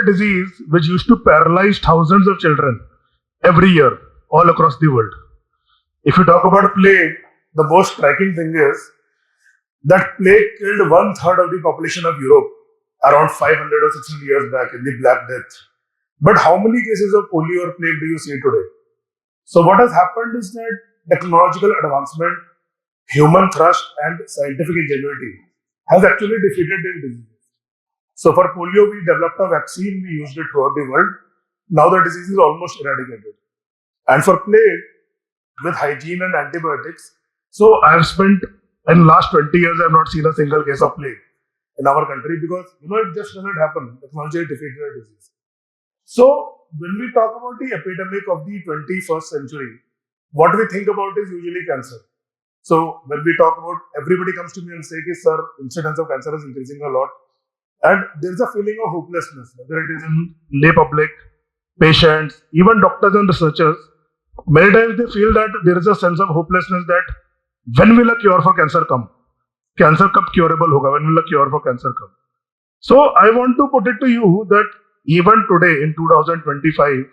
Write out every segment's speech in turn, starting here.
a disease which used to paralyze thousands of children every year all across the world. If you talk about plague, the most striking thing is that plague killed 1/3 of the population of Europe around 500 or 600 years back in the Black Death. But how many cases of polio or plague do you see today? So what has happened is that technological advancement, human thrust and scientific ingenuity has actually defeated the disease. So for polio, we developed a vaccine, we used it throughout the world. Now the disease is almost eradicated. And for plague, with hygiene and antibiotics, so I have spent, in last 20 years, I have not seen a single case of plague in our country because, it just doesn't happen. Technology defeated the disease. So when we talk about the epidemic of the 21st century, what we think about is usually cancer. So when we talk about, everybody comes to me and says, sir, incidence of cancer is increasing a lot. And there is a feeling of hopelessness, whether it is in lay public, patients, even doctors and researchers. Many times they feel that there is a sense of hopelessness that when will a cure for cancer come? Cancer kab curable hoga? When will a cure for cancer come? So I want to put it to you that even today in 2025,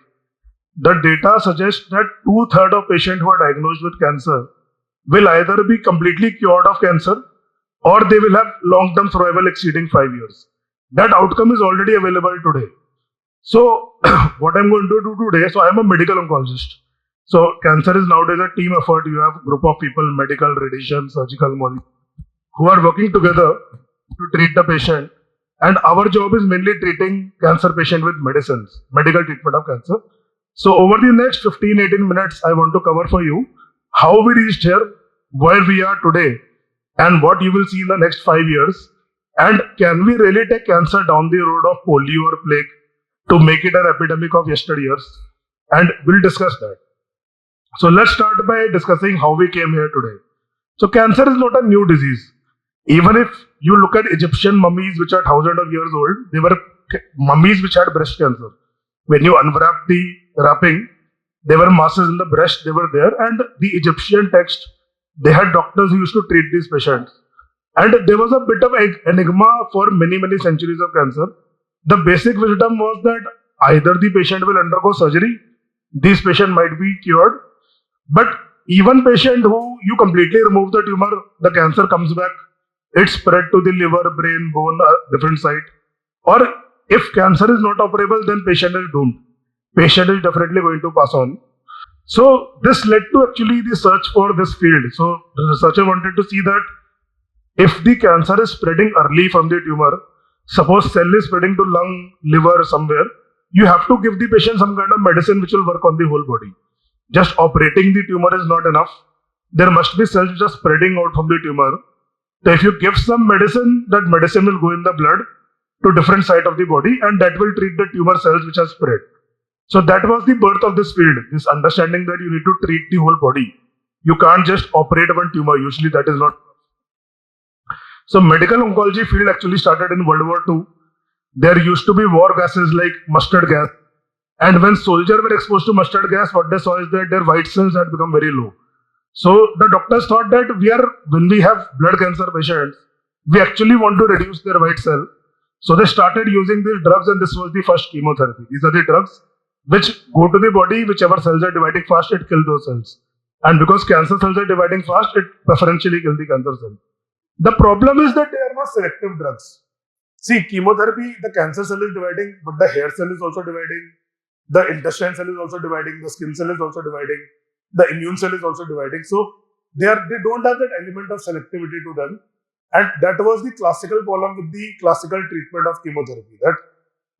the data suggests that 2/3 of patients who are diagnosed with cancer will either be completely cured of cancer or they will have long-term survival exceeding 5 years. That outcome is already available today. So what I'm going to do today, so I'm a medical oncologist. So cancer is nowadays a team effort. You have a group of people, medical, radiation, surgical, who are working together to treat the patient. And our job is mainly treating cancer patient with medicines, medical treatment of cancer. So over the next 15-18 minutes, I want to cover for you how we reached here, where we are today, and what you will see in the next 5 years. And can we really take cancer down the road of polio or plague to make it an epidemic of yesteryears? And we'll discuss that. So let's start by discussing how we came here today. So cancer is not a new disease. Even if you look at Egyptian mummies, which are thousands of years old, they were mummies which had breast cancer. When you unwrap the wrapping, there were masses in the breast, they were there. And the Egyptian text, they had doctors who used to treat these patients. And there was a bit of enigma for many, many centuries of cancer. The basic wisdom was that either the patient will undergo surgery, this patient might be cured, but even patient who you completely remove the tumor, the cancer comes back, it's spread to the liver, brain, bone, different site. Or if cancer is not operable, then patient is doomed. Patient is definitely going to pass on. So this led to actually the search for this field. So the researcher wanted to see that if the cancer is spreading early from the tumor, suppose cell is spreading to lung, liver, somewhere, you have to give the patient some kind of medicine which will work on the whole body. Just operating the tumor is not enough. There must be cells which are spreading out from the tumor. So if you give some medicine, that medicine will go in the blood to different site of the body and that will treat the tumor cells which are spread. So that was the birth of this field, this understanding that you need to treat the whole body. You can't just operate one tumor, usually that is not. So medical oncology field actually started in World War II. There used to be war gases like mustard gas. And when soldiers were exposed to mustard gas, what they saw is that their white cells had become very low. So the doctors thought that when we have blood cancer patients, we actually want to reduce their white cell. So they started using these drugs and this was the first chemotherapy. These are the drugs which go to the body, whichever cells are dividing fast, it kills those cells. And because cancer cells are dividing fast, it preferentially kills the cancer cell. The problem is that they are not selective drugs. See, chemotherapy, the cancer cell is dividing, but the hair cell is also dividing, the intestine cell is also dividing, the skin cell is also dividing, the immune cell is also dividing. So they don't have that element of selectivity to them. And that was the classical problem with the classical treatment of chemotherapy, that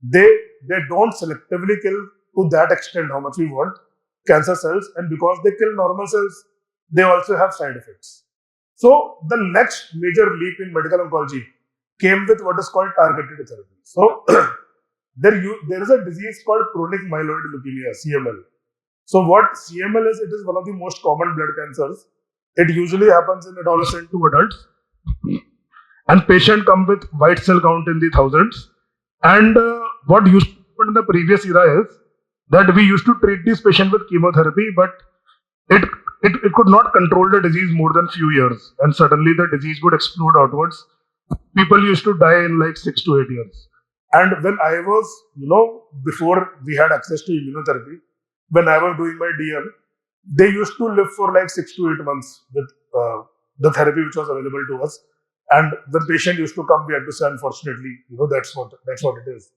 they don't selectively kill to that extent how much we want cancer cells, and because they kill normal cells, they also have side effects. So the next major leap in medical oncology came with what is called targeted therapy. So there is a disease called chronic myeloid leukemia, CML. So what CML is, it is one of the most common blood cancers. It usually happens in adolescent to adults. And patients come with white cell count in the thousands. And what used to happen in the previous era is that we used to treat this patient with chemotherapy, but it could not control the disease more than few years. And suddenly the disease would explode outwards. People used to die in like 6 to 8 years. And when I was, before we had access to immunotherapy, when I was doing my DM, they used to live for like 6 to 8 months with the therapy which was available to us. And the patient used to come, we had to say, unfortunately, that's what it is.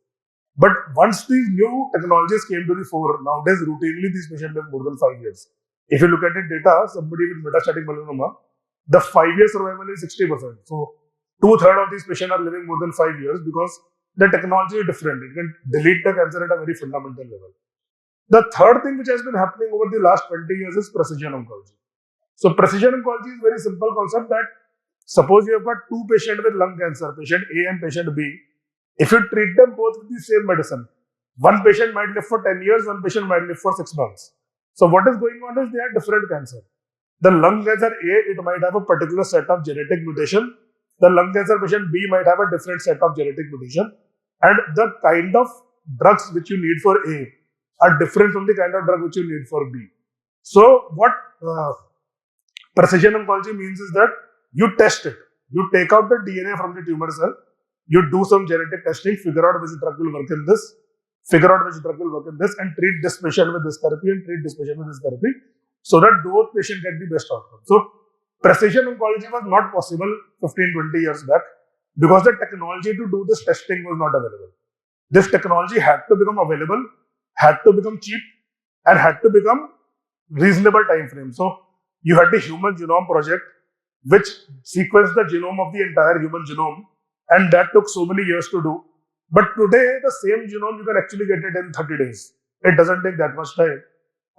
But once these new technologies came to the fore, nowadays routinely these patients live more than 5 years. If you look at the data, somebody with metastatic melanoma, the 5-year survival is 60%. So 2/3 of these patients are living more than 5 years because the technology is different. It can delete the cancer at a very fundamental level. The third thing which has been happening over the last 20 years is precision oncology. So precision oncology is a very simple concept that suppose you have got two patients with lung cancer, patient A and patient B. If you treat them both with the same medicine, one patient might live for 10 years, one patient might live for 6 months. So what is going on is they are different cancer. The lung cancer A, it might have a particular set of genetic mutation. The lung cancer patient B might have a different set of genetic mutation. And the kind of drugs which you need for A are different from the kind of drug which you need for B. So what precision oncology means is that you test it. You take out the DNA from the tumor cell, you do some genetic testing, figure out which drug will work in this, and treat this patient with this therapy and treat this patient with this therapy so that both patients get the best outcome. So precision oncology was not possible 15-20 years back because the technology to do this testing was not available. This technology had to become available, had to become cheap, and had to become reasonable time frame. So you had the Human Genome Project, which sequenced the genome of the entire human genome, and that took so many years to do. But today, the same genome, you can actually get it in 30 days. It doesn't take that much time,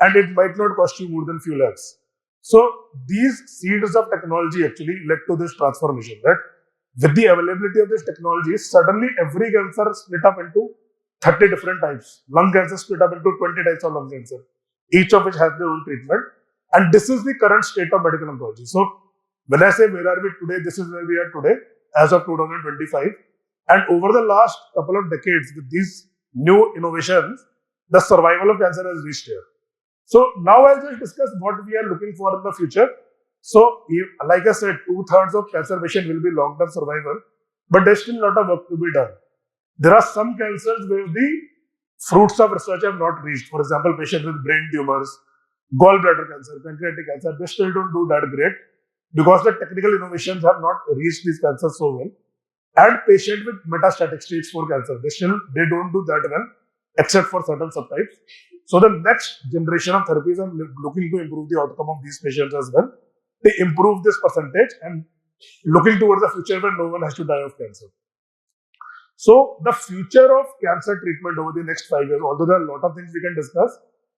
and it might not cost you more than few lakhs. So these seeds of technology actually led to this transformation, that with the availability of this technology, suddenly every cancer split up into 30 different types. Lung cancer split up into 20 types of lung cancer, each of which has their own treatment. And this is the current state of medical oncology. So when I say where are we today, this is where we are today as of 2025. And over the last couple of decades, with these new innovations, the survival of cancer has reached here. So now I'll just discuss what we are looking for in the future. So like I said, 2/3 of cancer patients will be long-term survival, but there's still a lot of work to be done. There are some cancers where the fruits of research have not reached. For example, patients with brain tumors, gallbladder cancer, pancreatic cancer, they still don't do that great because the technical innovations have not reached these cancers so well. And patients with metastatic stage 4 cancer, they don't do that well, except for certain subtypes. So the next generation of therapies are looking to improve the outcome of these patients as well. They improve this percentage and looking towards the future where no one has to die of cancer. So the future of cancer treatment over the next 5 years, although there are a lot of things we can discuss,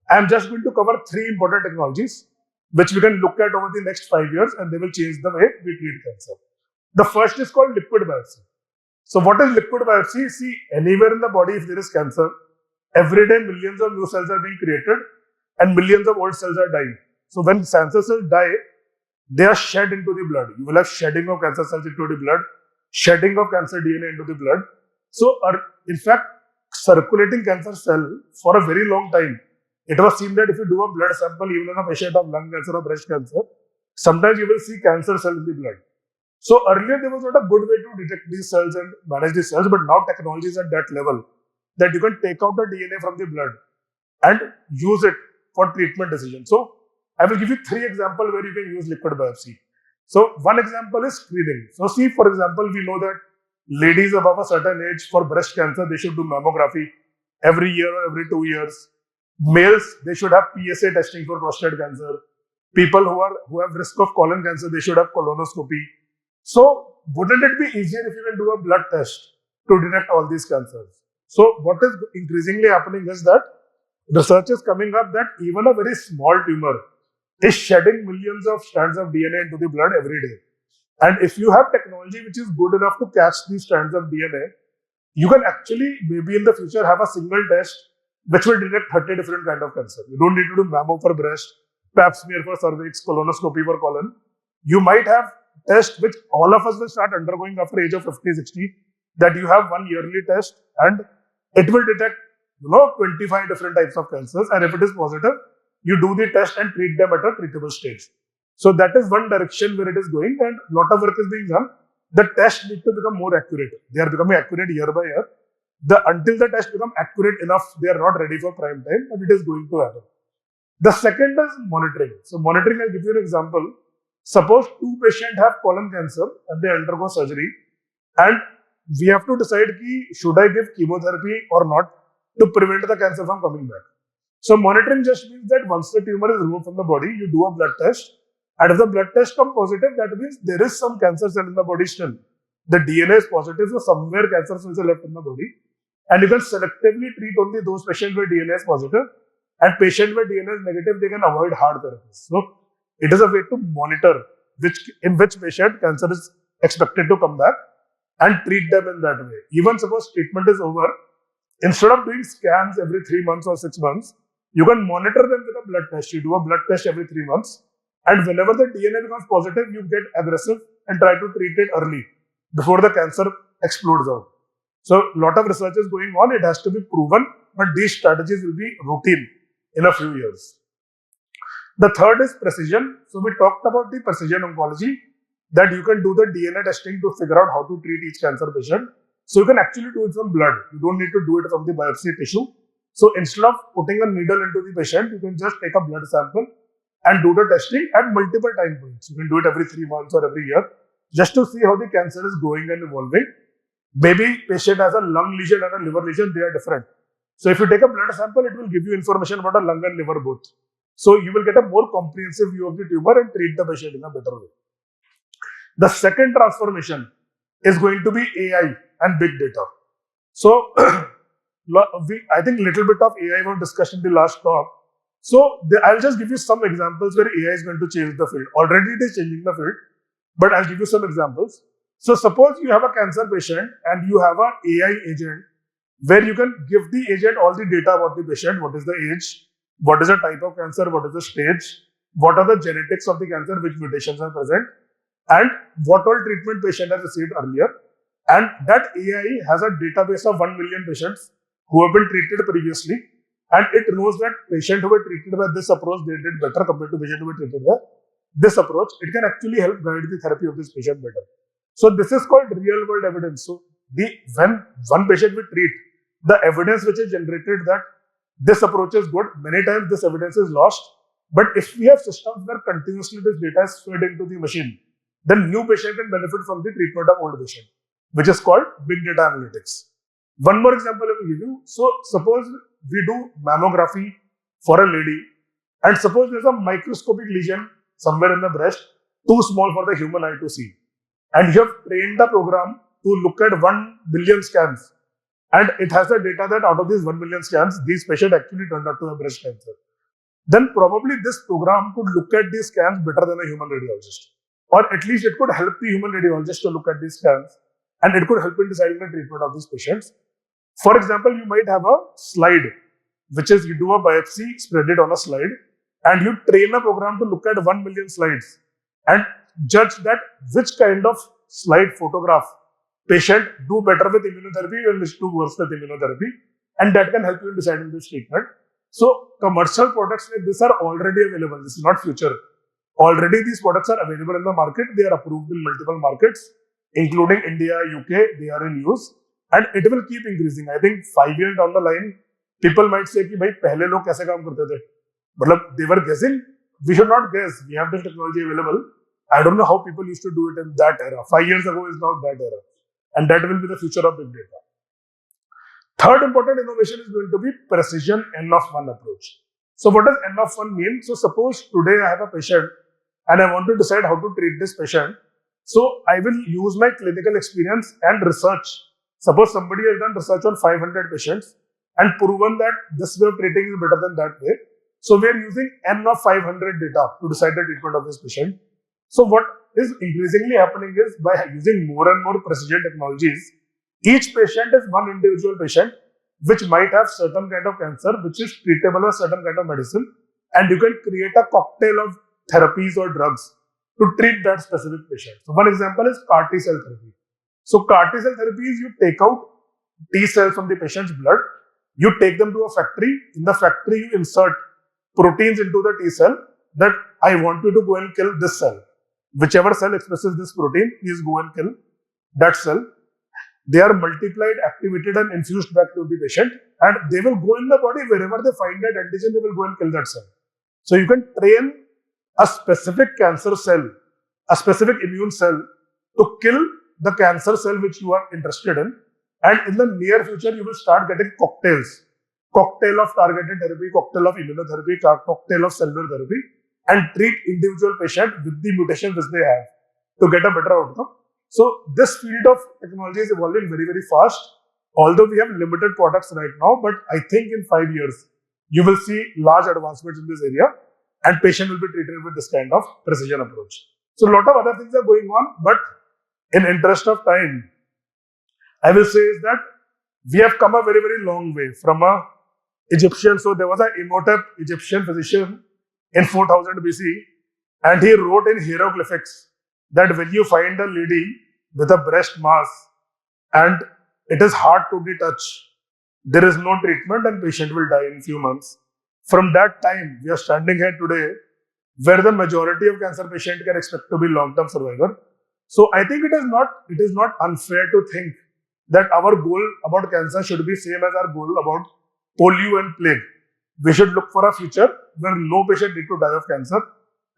I'm just going to cover 3 important technologies which we can look at over the next 5 years, and they will change the way we treat cancer. The first is called liquid biopsy. So what is liquid biopsy? See, anywhere in the body, if there is cancer, every day millions of new cells are being created and millions of old cells are dying. So when cancer cells die, they are shed into the blood. You will have shedding of cancer cells into the blood, shedding of cancer DNA into the blood. So in fact, circulating cancer cell for a very long time, it was seen that if you do a blood sample, even in a patient of lung cancer or breast cancer, sometimes you will see cancer cells in the blood. So earlier there was not a good way to detect these cells and manage these cells, but now technology is at that level that you can take out the DNA from the blood and use it for treatment decisions. So I will give you 3 examples where you can use liquid biopsy. So one example is screening. So see, for example, we know that ladies above a certain age for breast cancer, they should do mammography every year or every 2 years. Males, they should have PSA testing for prostate cancer. People who have risk of colon cancer, they should have colonoscopy. So wouldn't it be easier if you can do a blood test to detect all these cancers? So what is increasingly happening is that research is coming up that even a very small tumor is shedding millions of strands of DNA into the blood every day. And if you have technology which is good enough to catch these strands of DNA, you can actually maybe in the future have a single test which will detect 30 different kinds of cancer. You don't need to do mammo for breast, pap smear for cervix, colonoscopy for colon. You might have tests which all of us will start undergoing after age of 50, 60, that you have one yearly test and it will detect 25 different types of cancers, and if it is positive, you do the test and treat them at a treatable stage. So that is one direction where it is going, and a lot of work is being done. The tests need to become more accurate. They are becoming accurate year by year. Until the test become accurate enough, they are not ready for prime time, but it is going to happen. The second is monitoring. So monitoring, I'll give you an example. Suppose two patients have colon cancer and they undergo surgery, and we have to decide should I give chemotherapy or not to prevent the cancer from coming back. So monitoring just means that once the tumor is removed from the body, you do a blood test, and if the blood test comes positive, that means there is some cancer cell in the body still. The DNA is positive, so somewhere cancer cells are left in the body, and you can selectively treat only those patients where DNA is positive, and patients where DNA is negative, they can avoid hard therapies. So it is a way to monitor in which patient cancer is expected to come back and treat them in that way. Even suppose treatment is over, instead of doing scans every 3 months or 6 months, you can monitor them with a blood test. You do a blood test every 3 months, and whenever the DNA becomes positive, you get aggressive and try to treat it early before the cancer explodes out. So a lot of research is going on. It has to be proven, but these strategies will be routine in a few years. The third is precision. So we talked about the precision oncology, that you can do the DNA testing to figure out how to treat each cancer patient. So you can actually do it from blood. You don't need to do it from the biopsy tissue. So instead of putting a needle into the patient, you can just take a blood sample and do the testing at multiple time points. You can do it every 3 months or every year, just to see how the cancer is growing and evolving. Maybe patient has a lung lesion and a liver lesion, they are different. So if you take a blood sample, it will give you information about a lung and liver both. So you will get a more comprehensive view of the tumor and treat the patient in a better way. The second transformation is going to be AI and big data. So I think little bit of AI was discussed in the last talk. So I'll just give you some examples where AI is going to change the field. Already it is changing the field, but I'll give you some examples. So suppose you have a cancer patient and you have an AI agent where you can give the agent all the data about the patient. What is the age? What is the type of cancer? What is the stage? What are the genetics of the cancer? Which mutations are present? And what all treatment patient has received earlier. And that AI has a database of 1 million patients who have been treated previously. And it knows that patient who were treated by this approach, they did better compared to patient who were treated by this approach. It can actually help guide the therapy of this patient better. So this is called real world evidence. So when one patient we treat, the evidence which is generated that this approach is good, many times this evidence is lost. But if we have systems where continuously this data is fed into the machine, then new patient can benefit from the treatment of old patient, which is called big data analytics. One more example I will give you. So suppose we do mammography for a lady, and suppose there's a microscopic lesion somewhere in the breast, too small for the human eye to see. And you have trained the program to look at 1 billion scans. And it has the data that out of these 1 million scans, these patients actually turned out to have breast cancer. Then probably this program could look at these scans better than a human radiologist. Or at least it could help the human radiologist to look at these scans, and it could help in deciding the treatment of these patients. For example, you might have a slide, which is you do a biopsy, spread it on a slide, and you train a program to look at 1 million slides and judge that which kind of slide photograph patient do better with immunotherapy and which do worse with immunotherapy, and that can help you in deciding this treatment. So commercial products like this are already available. This is not future. Already these products are available in the market. They are approved in multiple markets, including India, UK. They are in use, and it will keep increasing. I think 5 years down the line, people might say कि भाई पहले लोग कैसे काम करते थे? मतलब they were guessing. We should not guess. We have this technology available. I don't know how people used to do it in that era. 5 years ago is not that era, and that will be the future of big data. Third important innovation is going to be precision N of 1 approach. So what does N of 1 mean? So suppose today I have a patient and I want to decide how to treat this patient. So I will use my clinical experience and research. Suppose somebody has done research on 500 patients and proven that this way of treating is better than that way. So we are using N of 500 data to decide the treatment of this patient. So what is increasingly happening is by using more and more precision technologies, each patient is one individual patient which might have certain kind of cancer which is treatable with certain kind of medicine, and you can create a cocktail of therapies or drugs to treat that specific patient. So one example is CAR T cell therapy. So CAR T cell therapy is you take out T cells from the patient's blood, you take them to a factory. In the factory, you insert proteins into the T cell that I want you to go and kill this cell. Whichever cell expresses this protein, please go and kill that cell. They are multiplied, activated, and infused back to the patient, and they will go in the body wherever they find that antigen. They will go and kill that cell. So you can train a specific cancer cell, a specific immune cell, to kill the cancer cell which you are interested in. And in the near future, you will start getting cocktails. Cocktail of targeted therapy, cocktail of immunotherapy, cocktail of cellular therapy, and treat individual patient with the mutation which they have to get a better outcome. So this field of technology is evolving very, very fast. Although we have limited products right now, but I think in 5 years, you will see large advancements in this area, and patient will be treated with this kind of precision approach. So a lot of other things are going on, but in interest of time, I will say is that we have come a very, very long way from a Egyptian. So there was an Imhotep Egyptian physician in 4000 BC, and he wrote in hieroglyphics that when you find a lady with a breast mass and it is hard to be touched, there is no treatment and patient will die in few months. From that time, we are standing here today where the majority of cancer patients can expect to be long-term survivor. So I think it is not unfair to think that our goal about cancer should be same as our goal about polio and plague. We should look for a future where no patient need to die of cancer,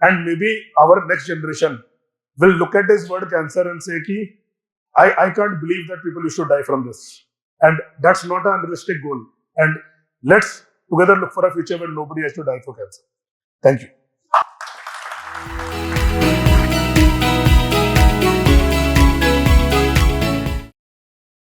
and maybe our next generation will look at this word cancer and say, I can't believe that people used to die from this. And that's not an unrealistic goal. And let's together look for a future where nobody has to die for cancer. Thank you.